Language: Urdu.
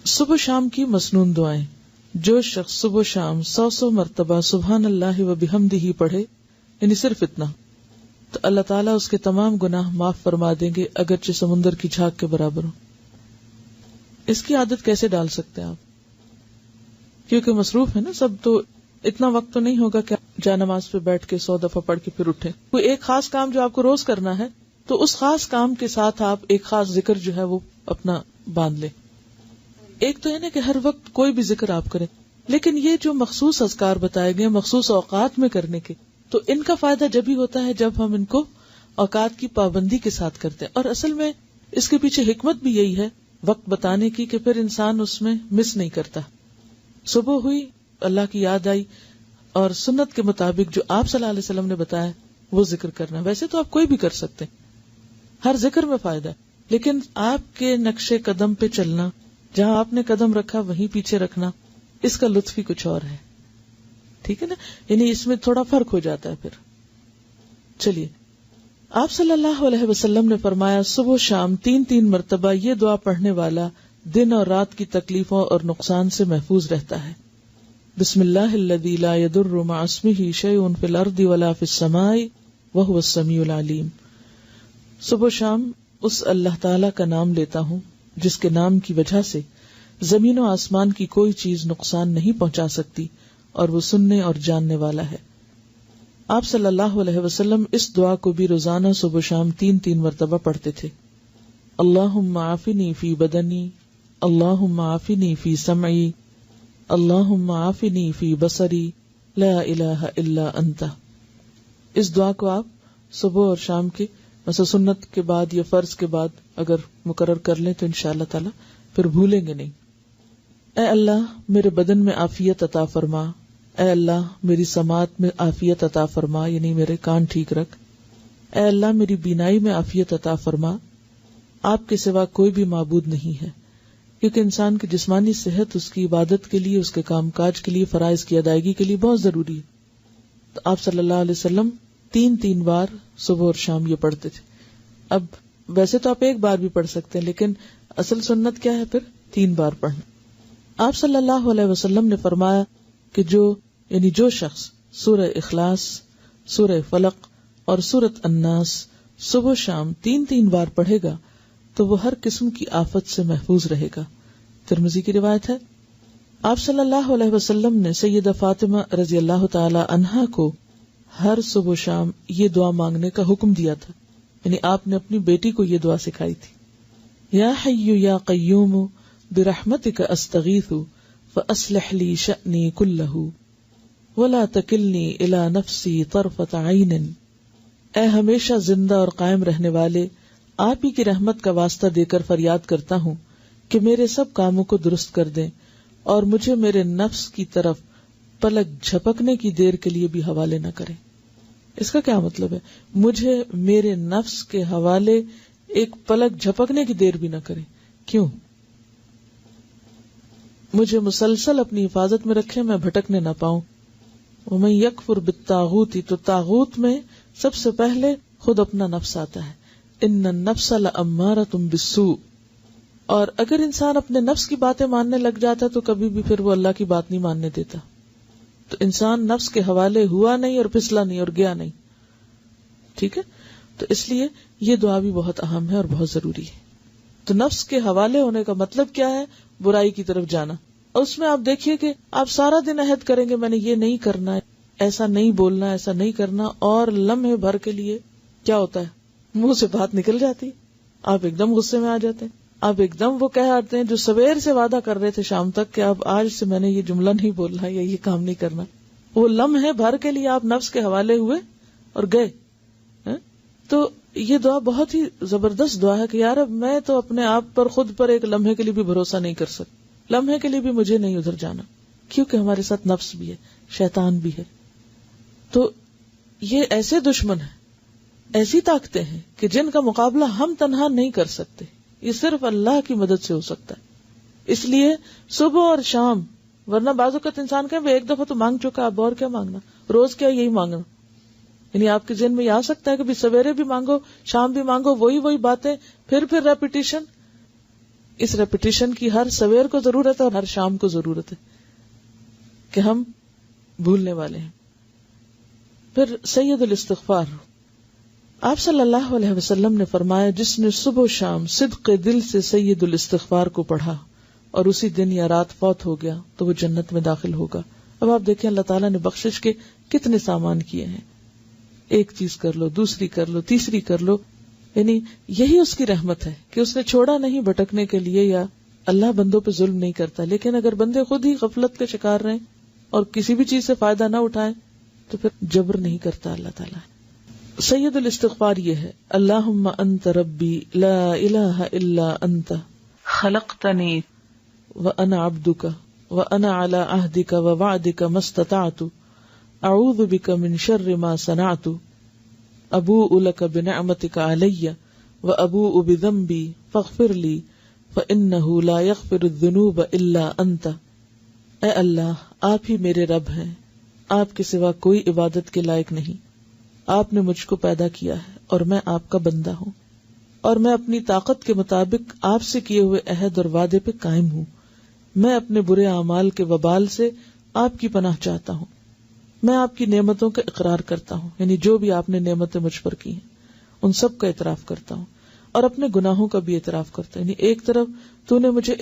صبح شام کی مسنون دعائیں. جو شخص صبح شام 100 مرتبہ سبحان اللہ و بحمدہ پڑھے، یعنی صرف اتنا، تو اللہ تعالیٰ اس کے تمام گناہ معاف فرما دیں گے، اگرچہ سمندر کی جھاگ کے برابر ہو. اس کی عادت کیسے ڈال سکتے ہیں آپ؟ کیونکہ مصروف ہے نا سب، تو اتنا وقت تو نہیں ہوگا کہ جا نماز پہ بیٹھ کے 100 دفعہ پڑھ کے پھر اٹھیں. کوئی ایک خاص کام جو آپ کو روز کرنا ہے، تو اس خاص کام کے ساتھ آپ ایک خاص ذکر جو ہے وہ اپنا باندھ لیں. ایک تو ہے نا کہ ہر وقت کوئی بھی ذکر آپ کریں، لیکن یہ جو مخصوص اذکار بتائے گئے مخصوص اوقات میں کرنے کے، تو ان کا فائدہ جب ہی ہوتا ہے جب ہم ان کو اوقات کی پابندی کے ساتھ کرتے ہیں. اور اصل میں اس کے پیچھے حکمت بھی یہی ہے وقت بتانے کی، کہ پھر انسان اس میں مس نہیں کرتا. صبح ہوئی، اللہ کی یاد آئی، اور سنت کے مطابق جو آپ صلی اللہ علیہ وسلم نے بتایا وہ ذکر کرنا. ویسے تو آپ کوئی بھی کر سکتے ہیں، ہر ذکر میں فائدہ ہے، لیکن آپ کے نقشے قدم پہ چلنا، جہاں آپ نے قدم رکھا وہیں پیچھے رکھنا، اس کا لطف ہی کچھ اور ہے. ٹھیک ہے نا، یعنی اس میں تھوڑا فرق ہو جاتا ہے. پھر چلیے، آپ صلی اللہ علیہ وسلم نے فرمایا صبح شام 3 مرتبہ یہ دعا پڑھنے والا دن اور رات کی تکلیفوں اور نقصان سے محفوظ رہتا ہے. بسم اللہ الذی لا یضر مع اسمہ شیء فی الارض ولا فی السماء وہو السمیع العلیم. صبح شام اس اللہ تعالی کا نام لیتا ہوں جس کے نام کی وجہ سے زمین و آسمان کی کوئی چیز نقصان نہیں پہنچا سکتی، اور وہ سننے اور جاننے والا ہے. آپ صلی اللہ علیہ وسلم اس دعا کو بھی روزانہ صبح شام 3 مرتبہ پڑھتے تھے. اللہم عافنی فی بدنی، اللہم عافنی فی سمعی، اللہم عافنی فی بصری، لا الہ الا انت. اس دعا کو آپ صبح اور شام کے مثلا سنت کے بعد یا فرض کے بعد اگر مقرر کر لیں تو انشاءاللہ تعالی پھر بھولیں گے نہیں. اے اللہ میرے بدن میں عافیت عطا فرما، اے اللہ میری سماعت میں عافیت عطا فرما، یعنی میرے کان ٹھیک رکھ. اے اللہ میری بینائی میں عافیت عطا فرما. آپ کے سوا کوئی بھی معبود نہیں ہے، کیونکہ انسان کی جسمانی صحت اس کی عبادت کے لیے، اس کے کام کاج کے لیے، فرائض کی ادائیگی کے لیے بہت ضروری ہے. تو آپ صلی اللہ علیہ وسلم 3 بار صبح اور شام یہ پڑھتے تھے. اب ویسے تو آپ ایک بار بھی پڑھ سکتے ہیں، لیکن اصل سنت کیا ہے؟ پھر 3 بار پڑھنا. آپ صلی اللہ علیہ وسلم نے فرمایا کہ جو شخص سورہ اخلاص، سورہ فلق اور سورۃ الناس صبح شام 3 بار پڑھے گا تو وہ ہر قسم کی آفت سے محفوظ رہے گا. ترمذی کی روایت ہے. آپ صلی اللہ علیہ وسلم نے سیدہ فاطمہ رضی اللہ تعالی عنہا کو ہر صبح شام یہ دعا مانگنے کا حکم دیا تھا، یعنی آپ نے اپنی بیٹی کو یہ دعا سکھائی تھی. یا حی یا قیوم برحمتک استغیث فاصلح لی شأنی کلہ ولا تکلنی الی نفسی طرفۃ عین. اے ہمیشہ زندہ اور قائم رہنے والے، آپ ہی کی رحمت کا واسطہ دے کر فریاد کرتا ہوں کہ میرے سب کاموں کو درست کر دیں اور مجھے میرے نفس کی طرف پلک جھپکنے کی دیر کے لیے بھی حوالے نہ کریں. اس کا کیا مطلب ہے؟ مجھے میرے نفس کے حوالے ایک پلک جھپکنے کی دیر بھی نہ کریں. کیوں؟ مجھے مسلسل اپنی حفاظت میں رکھیں، میں بھٹکنے نہ پاؤں. ومن یکفر بالطاغوت، تو طاغوت میں سب سے پہلے خود اپنا نفس آتا ہے. ان النفس لامارۃ بالسوء. اور اگر انسان اپنے نفس کی باتیں ماننے لگ جاتا تو کبھی بھی پھر وہ اللہ کی بات نہیں ماننے دیتا. تو انسان نفس کے حوالے ہوا نہیں اور پھسلا نہیں اور گیا نہیں. ٹھیک ہے، تو اس لیے یہ دعا بھی بہت اہم ہے اور بہت ضروری ہے. تو نفس کے حوالے ہونے کا مطلب کیا ہے؟ برائی کی طرف جانا. اور اس میں آپ دیکھیے کہ آپ سارا دن عہد کریں گے میں نے یہ نہیں کرنا ہے، ایسا نہیں بولنا، ایسا نہیں کرنا، اور لمحے بھر کے لیے کیا ہوتا ہے؟ منہ سے بات نکل جاتی، آپ ایک دم غصے میں آ جاتے ہیں، آپ ایک دم وہ کہہ آتے ہیں جو سویر سے وعدہ کر رہے تھے شام تک کہ اب آج سے میں نے یہ جملہ نہیں بولنا یا یہ کام نہیں کرنا. وہ لمحے بھر کے لیے آپ نفس کے حوالے ہوئے اور گئے. تو یہ دعا بہت ہی زبردست دعا ہے کہ یار اب میں تو اپنے آپ پر، خود پر ایک لمحے کے لیے بھی بھروسہ نہیں کر سکتا، لمحے کے لیے بھی مجھے نہیں ادھر جانا، کیونکہ ہمارے ساتھ نفس بھی ہے، شیطان بھی ہے. تو یہ ایسے دشمن ہیں، ایسی طاقتیں ہیں کہ جن کا مقابلہ ہم تنہا نہیں کر سکتے، یہ صرف اللہ کی مدد سے ہو سکتا ہے. اس لیے صبح اور شام، ورنہ بعض اوقات انسان کہ ایک دفعہ تو مانگ چکا، اب اور کیا مانگنا، روز کیا یہی مانگنا. یعنی آپ کے ذہن میں یہ آ سکتا ہے کہ سویرے بھی مانگو، شام بھی مانگو، وہی باتیں، پھر ریپیٹیشن. اس ریپیٹیشن کی ہر سویر کو ضرورت ہے اور ہر شام کو ضرورت ہے کہ ہم بھولنے والے ہیں. پھر سید الاستغفار. آپ صلی اللہ علیہ وسلم نے فرمایا جس نے صبح و شام صدق دل سے سید الاستغفار کو پڑھا اور اسی دن یا رات فوت ہو گیا تو وہ جنت میں داخل ہوگا. اب آپ دیکھیں اللہ تعالیٰ نے بخشش کے کتنے سامان کیے ہیں. ایک چیز کر لو، دوسری کر لو، تیسری کر لو. یعنی یہی اس کی رحمت ہے کہ اس نے چھوڑا نہیں بھٹکنے کے لیے، یا اللہ بندوں پہ ظلم نہیں کرتا. لیکن اگر بندے خود ہی غفلت کے شکار رہیں اور کسی بھی چیز سے فائدہ نہ اٹھائیں تو پھر جبر نہیں کرتا اللہ تعالیٰ. سید الاستغفار یہ ہے: اللہم انت ربی لا الہ الا انت خلقتنی وانا عبدک وانا علی عہدک ووعدک ما استطعت اعوذ بک من شر ما صنعت ابوء لک بنعمتک علی وابوء بذنبی فاغفر لی فانہ لا یغفر الذنوب الا انت. اے اللہ، آپ ہی میرے رب ہیں، آپ کے سوا کوئی عبادت کے لائق نہیں. آپ نے مجھ کو پیدا کیا ہے اور میں آپ کا بندہ ہوں، اور میں اپنی طاقت کے مطابق آپ سے کیے ہوئے عہد اور وعدے پہ قائم ہوں. میں اپنے برے اعمال کے وبال سے آپ کی پناہ چاہتا ہوں. میں آپ کی نعمتوں کا اقرار کرتا ہوں، یعنی جو بھی آپ نے نعمتیں مجھ پر کی ہیں ان سب کا اعتراف کرتا ہوں، اور اپنے گناہوں کا بھی اعتراف کرتا ہوں. یعنی ایک طرف تو نے مجھے